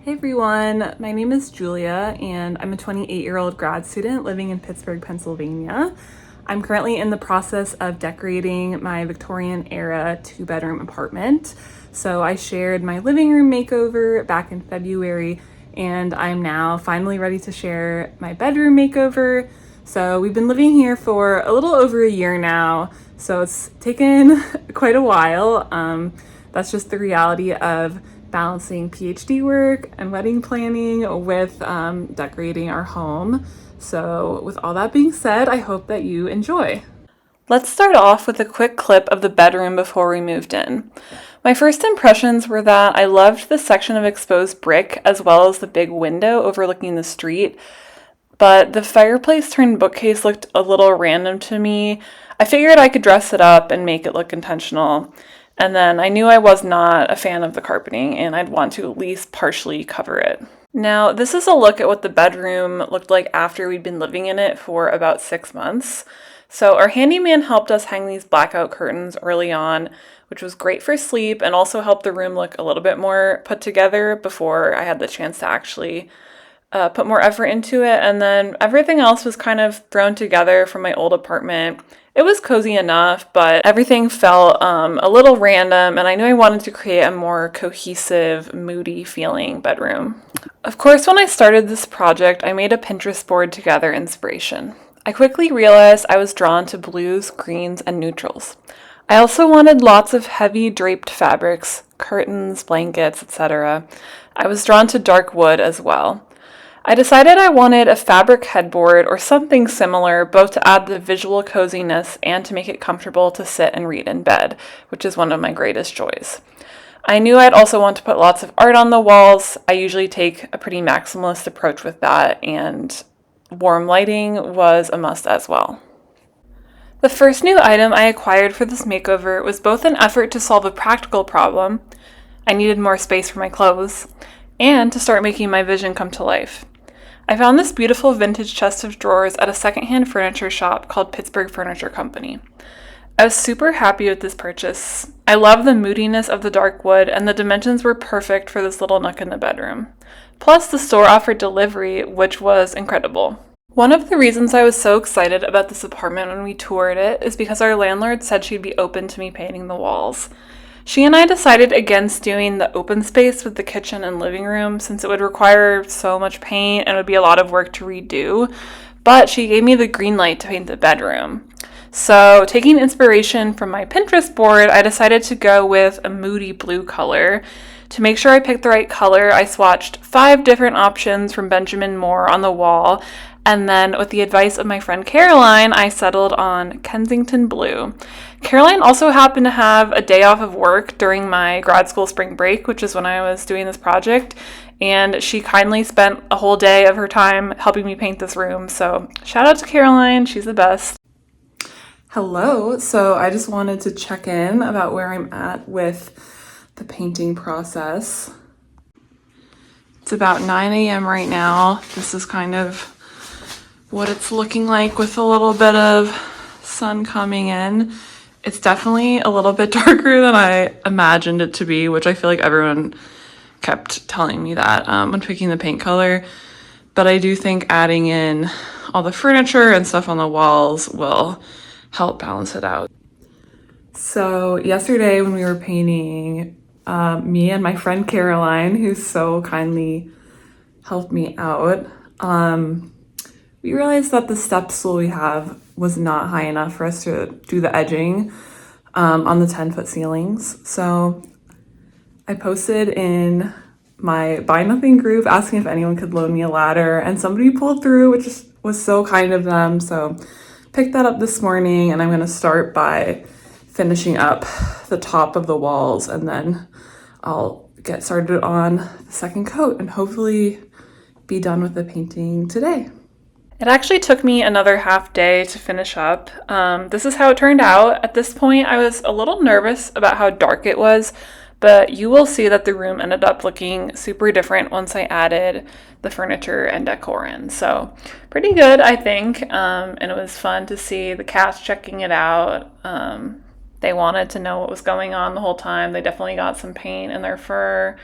Hey everyone, my name is Julia and I'm a 28-year-old grad student living in Pittsburgh, Pennsylvania. I'm currently in the process of decorating my Victorian era 2-bedroom apartment. So I shared my living room makeover back in February and I'm now finally ready to share my bedroom makeover. So we've been living here for a little over a year now, so it's taken quite a while. That's just the reality of balancing PhD work and wedding planning with decorating our home. So with all that being said, I hope that you enjoy. Let's start off with a quick clip of the bedroom before we moved in. My first impressions were that I loved the section of exposed brick as well as the big window overlooking the street, but the fireplace turned bookcase looked a little random to me. I figured I could dress it up and make it look intentional. And then I knew I was not a fan of the carpeting and I'd want to at least partially cover it. Now, this is a look at what the bedroom looked like after we'd been living in it for about 6 months. So our handyman helped us hang these blackout curtains early on, which was great for sleep and also helped the room look a little bit more put together before I had the chance to actually put more effort into it. And then everything else was kind of thrown together from my old apartment. It was cozy enough, but everything felt a little random, and I knew I wanted to create a more cohesive, moody feeling bedroom. Of course, when I started this project, I made a Pinterest board to gather inspiration. I quickly realized I was drawn to blues, greens, and neutrals. I also wanted lots of heavy draped fabrics, curtains, blankets, etc. I was drawn to dark wood as well. I decided I wanted a fabric headboard or something similar, both to add the visual coziness and to make it comfortable to sit and read in bed, which is one of my greatest joys. I knew I'd also want to put lots of art on the walls. I usually take a pretty maximalist approach with that, and warm lighting was a must as well. The first new item I acquired for this makeover was both an effort to solve a practical problem — I needed more space for my clothes — and to start making my vision come to life. I found this beautiful vintage chest of drawers at a secondhand furniture shop called Pittsburgh Furniture Company. I was super happy with this purchase. I love the moodiness of the dark wood, and the dimensions were perfect for this little nook in the bedroom. Plus, the store offered delivery, which was incredible. One of the reasons I was so excited about this apartment when we toured it is because our landlord said she'd be open to me painting the walls. She and I decided against doing the open space with the kitchen and living room since it would require so much paint and it would be a lot of work to redo, but she gave me the green light to paint the bedroom. So, taking inspiration from my Pinterest board, I decided to go with a moody blue color. To make sure I picked the right color, I swatched 5 different options from Benjamin Moore on the wall, and then with the advice of my friend Caroline, I settled on Kensington Blue. Caroline also happened to have a day off of work during my grad school spring break, which is when I was doing this project, and she kindly spent a whole day of her time helping me paint this room. So shout out to Caroline, she's the best. Hello, so I just wanted to check in about where I'm at with the painting process. It's about 9 a.m. right now. This is kind of what it's looking like with a little bit of sun coming in. It's definitely a little bit darker than I imagined it to be, which I feel like everyone kept telling me that when picking the paint color. But I do think adding in all the furniture and stuff on the walls will help balance it out. So yesterday when we were painting, me and my friend Caroline, who so kindly helped me out, we realized that the step stool we have was not high enough for us to do the edging on the 10-foot ceilings. So I posted in my Buy Nothing group asking if anyone could loan me a ladder, and somebody pulled through, which was so kind of them. So picked that up this morning, and I'm going to start by finishing up the top of the walls, and then I'll get started on the second coat and hopefully be done with the painting today. It actually took me another half day to finish up. This is how it turned out. At this point, I was a little nervous about how dark it was, but you will see that the room ended up looking super different once I added the furniture and decor in. So pretty good, I think. And it was fun to see the cast checking it out. They wanted to know what was going on the whole time. They definitely got some paint in their fur.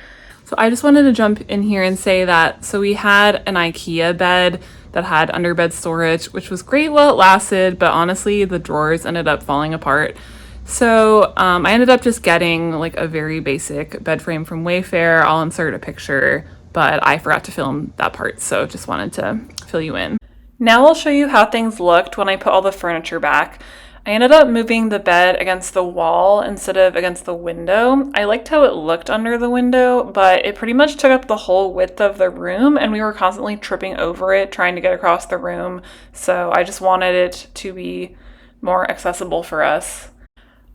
So I just wanted to jump in here and say that, so we had an IKEA bed that had underbed storage, which was great while it lasted, but honestly, the drawers ended up falling apart. So I ended up just getting like a very basic bed frame from Wayfair. I'll insert a picture, but I forgot to film that part, so just wanted to fill you in. Now I'll show you how things looked when I put all the furniture back. I ended up moving the bed against the wall instead of against the window. I liked how it looked under the window, but it pretty much took up the whole width of the room, and we were constantly tripping over it trying to get across the room. So I just wanted it to be more accessible for us.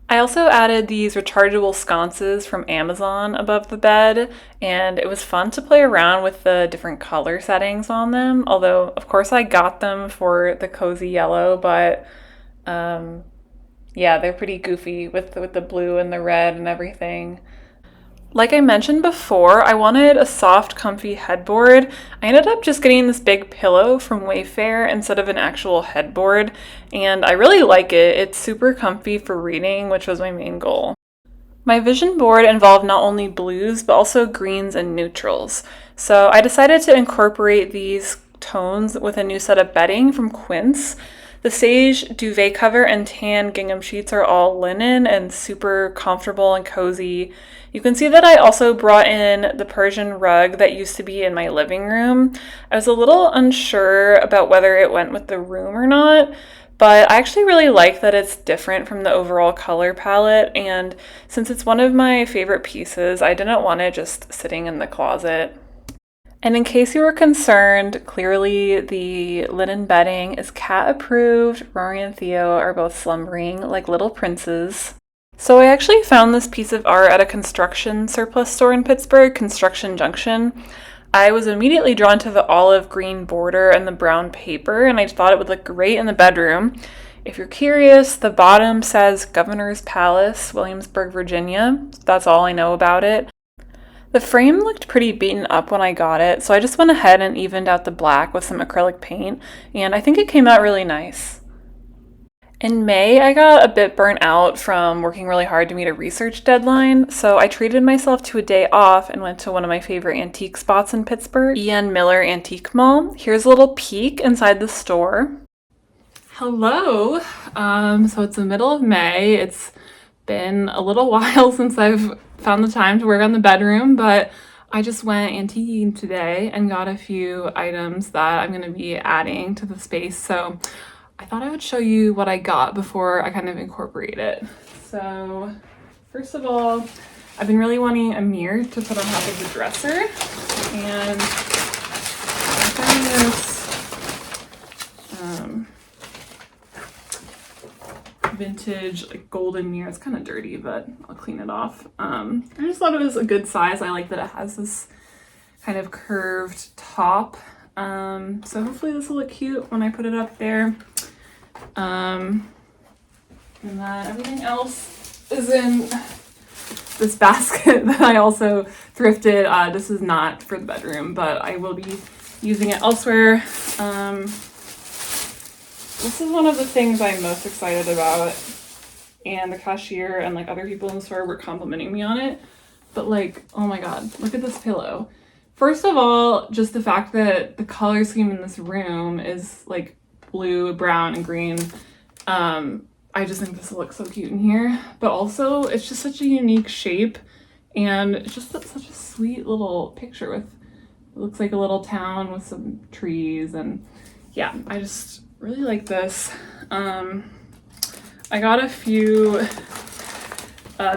I also added these rechargeable sconces from Amazon above the bed, and it was fun to play around with the different color settings on them. Although, of course, I got them for the cozy yellow, but yeah, they're pretty goofy with the blue and the red and everything. Like I mentioned before, I wanted a soft, comfy headboard. I ended up just getting this big pillow from Wayfair instead of an actual headboard, and I really like it. It's super comfy for reading, which was my main goal. My vision board involved not only blues, but also greens and neutrals. So I decided to incorporate these tones with a new set of bedding from Quince. The sage duvet cover and tan gingham sheets are all linen and super comfortable and cozy. You can see that I also brought in the Persian rug that used to be in my living room. I was a little unsure about whether it went with the room or not, but I actually really like that it's different from the overall color palette, and since it's one of my favorite pieces, I didn't want it just sitting in the closet. And in case you were concerned, clearly the linen bedding is cat approved. Rory and Theo are both slumbering like little princes. So I actually found this piece of art at a construction surplus store in Pittsburgh, Construction Junction. I was immediately drawn to the olive green border and the brown paper, and I thought it would look great in the bedroom. If you're curious, the bottom says Governor's Palace, Williamsburg, Virginia. That's all I know about it. The frame looked pretty beaten up when I got it, so I just went ahead and evened out the black with some acrylic paint, and I think it came out really nice. In May, I got a bit burnt out from working really hard to meet a research deadline, so I treated myself to a day off and went to one of my favorite antique spots in Pittsburgh, E.N. Miller Antique Mall. Here's a little peek inside the store. Hello! So it's the middle of May. It's been a little while since I've found the time to work on the bedroom, but I just went antiquing today and got a few items that I'm going to be adding to the space. So I thought I would show you what I got before I kind of incorporate it. So first of all, I've been really wanting a mirror to put on top of the dresser, and I found this vintage like golden mirror. It's kind of dirty, but I'll clean it off. I just thought it was a good size. I like that it has this kind of curved top. So hopefully this will look cute when I put it up there. And then everything else is in this basket that I also thrifted. This is not for the bedroom, but I will be using it elsewhere. This is one of the things I'm most excited about, and the cashier and like other people in the store were complimenting me on it. But like, oh my god, look at this pillow. First of all, just the fact that the color scheme in this room is like blue, brown, and green. I just think this will look so cute in here. But also, it's just such a unique shape, and it's just such a sweet little picture with, it looks like a little town with some trees, and yeah, I just really like this. I got a few,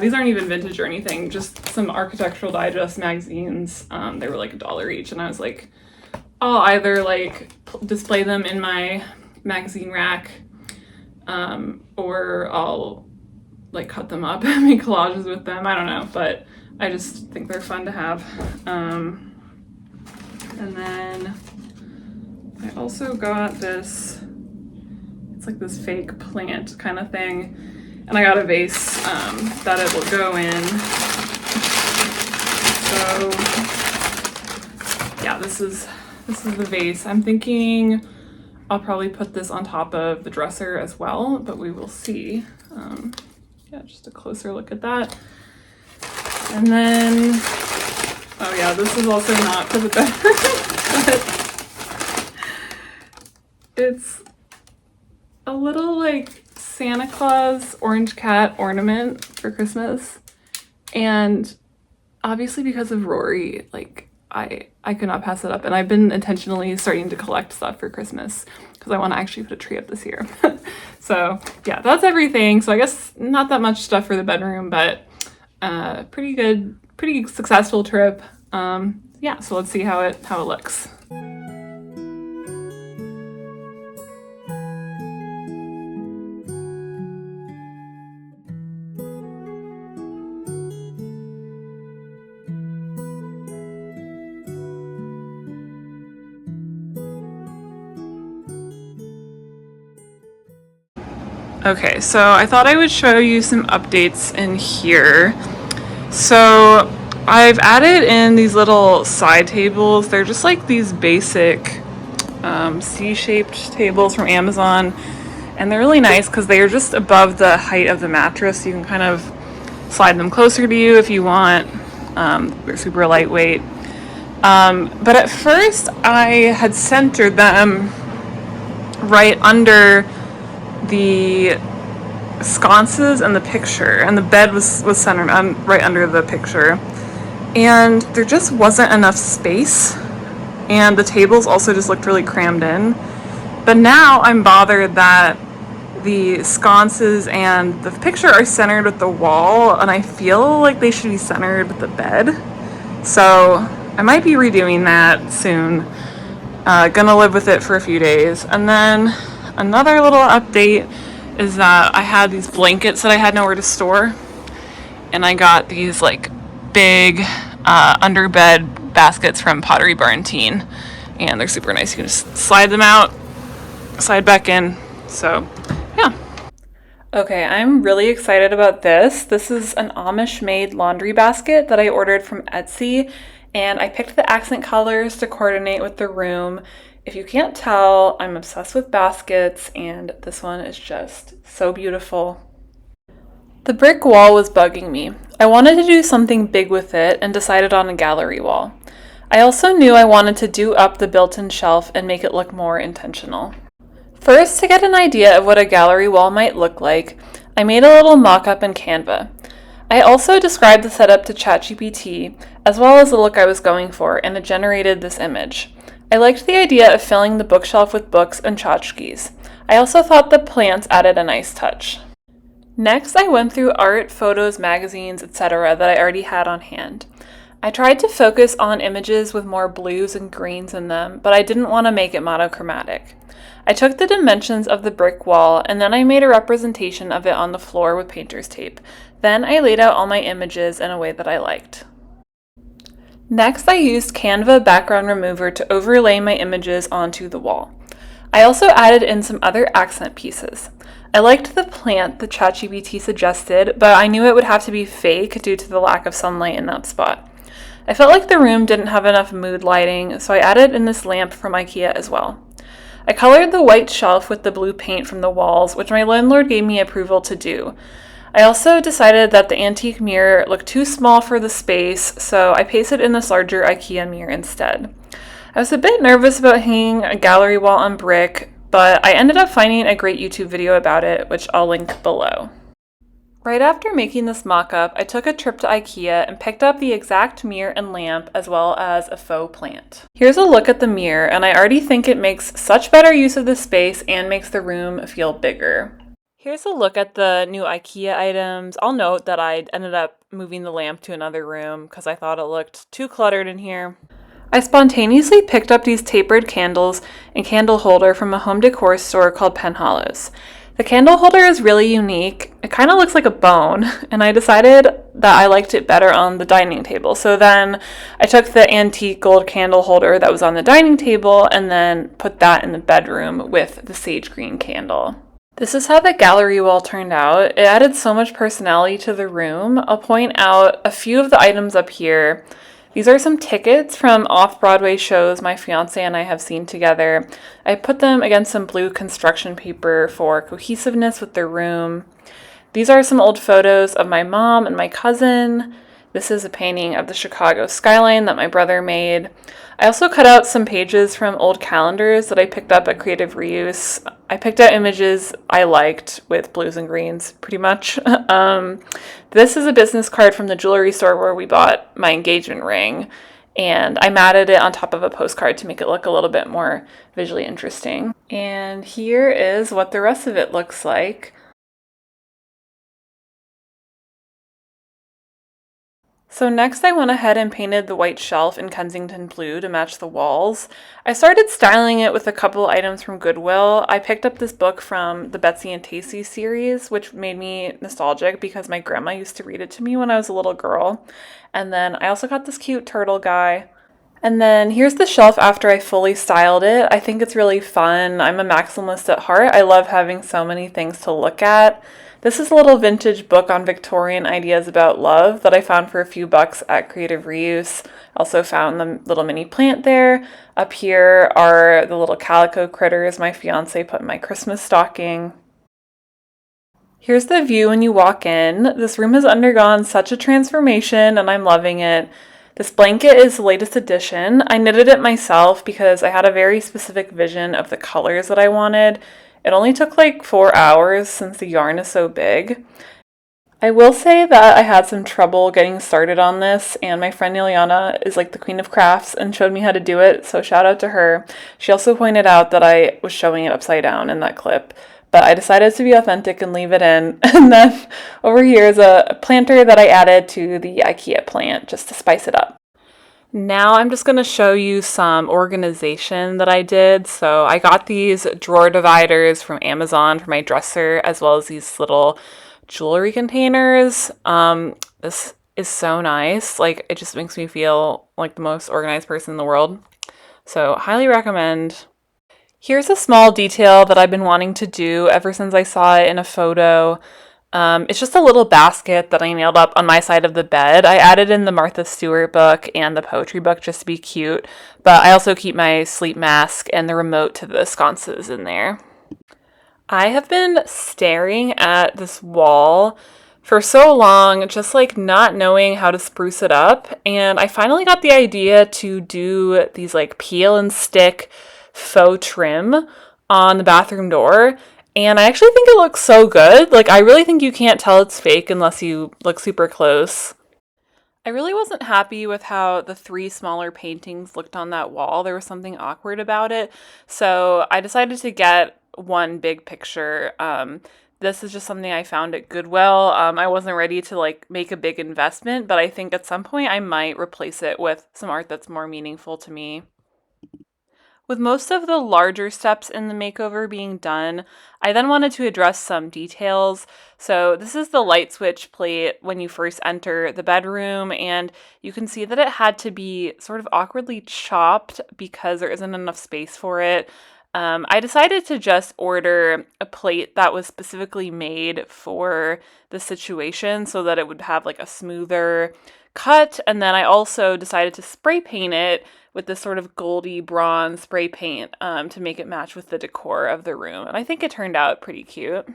these aren't even vintage or anything, just some Architectural Digest magazines. They were like $1 each, and I was like, I'll either like display them in my magazine rack, or I'll like cut them up and make collages with them. I don't know, but I just think they're fun to have. And then I also got this, it's like this fake plant kind of thing, and I got a vase that it will go in. So yeah, this is the vase. I'm thinking I'll probably put this on top of the dresser as well, but we will see. yeah, just a closer look at that. And then, oh yeah, this is also not for the bedroom, but it's a little like Santa Claus orange cat ornament for Christmas. And obviously because of Rory, like I could not pass it up. And I've been intentionally starting to collect stuff for Christmas because I want to actually put a tree up this year. So yeah, that's everything. So I guess not that much stuff for the bedroom, but pretty good, pretty successful trip. Yeah, so let's see how it looks. Okay, so I thought I would show you some updates in here. So I've added in these little side tables. They're just like these basic C-shaped tables from Amazon. And they're really nice because they are just above the height of the mattress. So you can kind of slide them closer to you if you want. They're super lightweight. But at first I had centered them right under the sconces and the picture, and the bed was centered right under the picture, and there just wasn't enough space, and the tables also just looked really crammed in. But now I'm bothered that the sconces and the picture are centered with the wall, and I feel like they should be centered with the bed. So I might be redoing that soon. Gonna live with it for a few days. And then another little update is that I had these blankets that I had nowhere to store, and I got these like big underbed baskets from Pottery Barn Teen, and they're super nice. You can just slide them out, slide back in. So yeah. Okay, I'm really excited about this. This is an Amish made laundry basket that I ordered from Etsy, and I picked the accent colors to coordinate with the room. If you can't tell, I'm obsessed with baskets, and this one is just so beautiful. The brick wall was bugging me. I wanted to do something big with it and decided on a gallery wall. I also knew I wanted to do up the built-in shelf and make it look more intentional. First, to get an idea of what a gallery wall might look like, I made a little mock-up in Canva. I also described the setup to ChatGPT, as well as the look I was going for, and it generated this image. I liked the idea of filling the bookshelf with books and tchotchkes. I also thought the plants added a nice touch. Next, I went through art, photos, magazines, etc. that I already had on hand. I tried to focus on images with more blues and greens in them, but I didn't want to make it monochromatic. I took the dimensions of the brick wall, and then I made a representation of it on the floor with painter's tape. Then I laid out all my images in a way that I liked. Next, I used Canva background remover to overlay my images onto the wall. I also added in some other accent pieces. I liked the plant that ChatGPT suggested, but I knew it would have to be fake due to the lack of sunlight in that spot. I felt like the room didn't have enough mood lighting, so I added in this lamp from IKEA as well. I colored the white shelf with the blue paint from the walls, which my landlord gave me approval to do. I also decided that the antique mirror looked too small for the space, so I pasted in this larger IKEA mirror instead. I was a bit nervous about hanging a gallery wall on brick, but I ended up finding a great YouTube video about it, which I'll link below. Right after making this mock-up, I took a trip to IKEA and picked up the exact mirror and lamp, as well as a faux plant. Here's a look at the mirror, and I already think it makes such better use of the space and makes the room feel bigger. Here's a look at the new IKEA items. I'll note that I ended up moving the lamp to another room because I thought it looked too cluttered in here. I spontaneously picked up these tapered candles and candle holder from a home decor store called Penhallows. The candle holder is really unique. It kind of looks like a bone, and I decided that I liked it better on the dining table. So then I took the antique gold candle holder that was on the dining table and then put that in the bedroom with the sage green candle. This is how the gallery wall turned out. It added so much personality to the room. I'll point out a few of the items up here. These are some tickets from off-Broadway shows my fiance and I have seen together. I put them against some blue construction paper for cohesiveness with the room. These are some old photos of my mom and my cousin. This is a painting of the Chicago skyline that my brother made. I also cut out some pages from old calendars that I picked up at Creative Reuse. I picked out images I liked with blues and greens, pretty much. This is a business card from the jewelry store where we bought my engagement ring, and I matted it on top of a postcard to make it look a little bit more visually interesting. And here is what the rest of it looks like. So next I went ahead and painted the white shelf in Kensington blue to match the walls. I started styling it with a couple items from Goodwill. I picked up this book from the Betsy and Tacy series, which made me nostalgic because my grandma used to read it to me when I was a little girl. And then I also got this cute turtle guy. And then here's the shelf after I fully styled it. I think it's really fun. I'm a maximalist at heart. I love having so many things to look at. This is a little vintage book on Victorian ideas about love that I found for a few bucks at Creative Reuse. Also found the little mini plant there. Up here are the little calico critters my fiance put in my Christmas stocking. Here's the view when you walk in. This room has undergone such a transformation and I'm loving it. This blanket is the latest addition. I knitted it myself because I had a very specific vision of the colors that I wanted. It only took like 4 hours since the yarn is so big. I will say that I had some trouble getting started on this, and my friend Ileana is like the queen of crafts and showed me how to do it, so shout out to her. She also pointed out that I was showing it upside down in that clip, but I decided to be authentic and leave it in. And then over here is a planter that I added to the IKEA plant just to spice it up. Now I'm just going to show you some organization that I did. So I got these drawer dividers from Amazon for my dresser, as well as these little jewelry containers. This is so nice. Like, it just makes me feel like the most organized person in the world. So highly recommend. Here's a small detail that I've been wanting to do ever since I saw it in a photo. It's just a little basket that I nailed up on my side of the bed. I added in the Martha Stewart book and the poetry book just to be cute, but I also keep my sleep mask and the remote to the sconces in there. I have been staring at this wall for so long, just like not knowing how to spruce it up, and I finally got the idea to do these like peel and stick faux trim on the bathroom door. And I actually think it looks so good. Like, I really think you can't tell it's fake unless you look super close. I really wasn't happy with how the 3 smaller paintings looked on that wall. There was something awkward about it. So I decided to get one big picture. This is just something I found at Goodwill. I wasn't ready to like make a big investment, but I think at some point I might replace it with some art that's more meaningful to me. With most of the larger steps in the makeover being done, I then wanted to address some details. So this is the light switch plate when you first enter the bedroom, and you can see that it had to be sort of awkwardly chopped because there isn't enough space for it. I decided to just order a plate that was specifically made for the situation so that it would have like a smoother cut, and then I also decided to spray paint it with this sort of goldy bronze spray paint to make it match with the decor of the room, and I think it turned out pretty cute.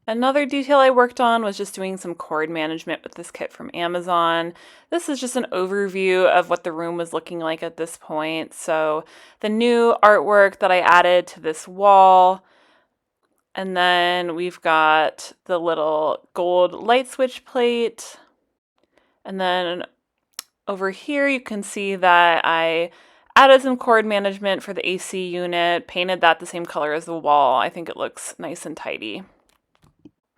Another detail I worked on was just doing some cord management with this kit from Amazon. This is just an overview of what the room was looking like at this point. So the new artwork that I added to this wall, and then we've got the little gold light switch plate, and then over here you can see that I added some cord management for the AC unit, painted that the same color as the wall. I think it looks nice and tidy.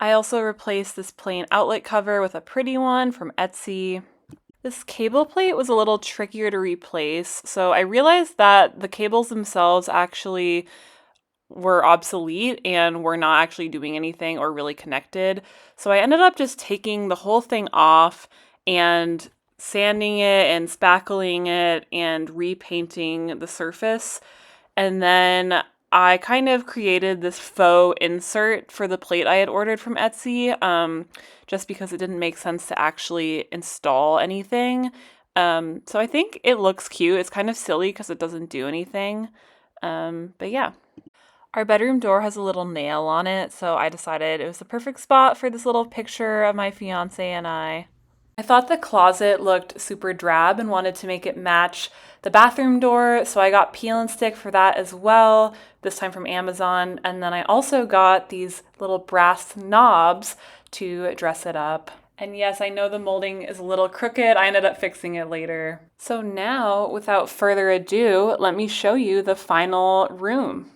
I also replaced this plain outlet cover with a pretty one from Etsy. This cable plate was a little trickier to replace, so I realized that the cables themselves actually were obsolete and were not actually doing anything or really connected. So I ended up just taking the whole thing off and sanding it and spackling it and repainting the surface. And then I kind of created this faux insert for the plate I had ordered from Etsy, just because it didn't make sense to actually install anything. So I think it looks cute. It's kind of silly because it doesn't do anything. But yeah. Our bedroom door has a little nail on it, so I decided it was the perfect spot for this little picture of my fiance and I. I thought the closet looked super drab and wanted to make it match the bathroom door, so I got peel and stick for that as well, this time from Amazon. And then I also got these little brass knobs to dress it up. And yes, I know the molding is a little crooked. I ended up fixing it later. So now, without further ado, let me show you the final room.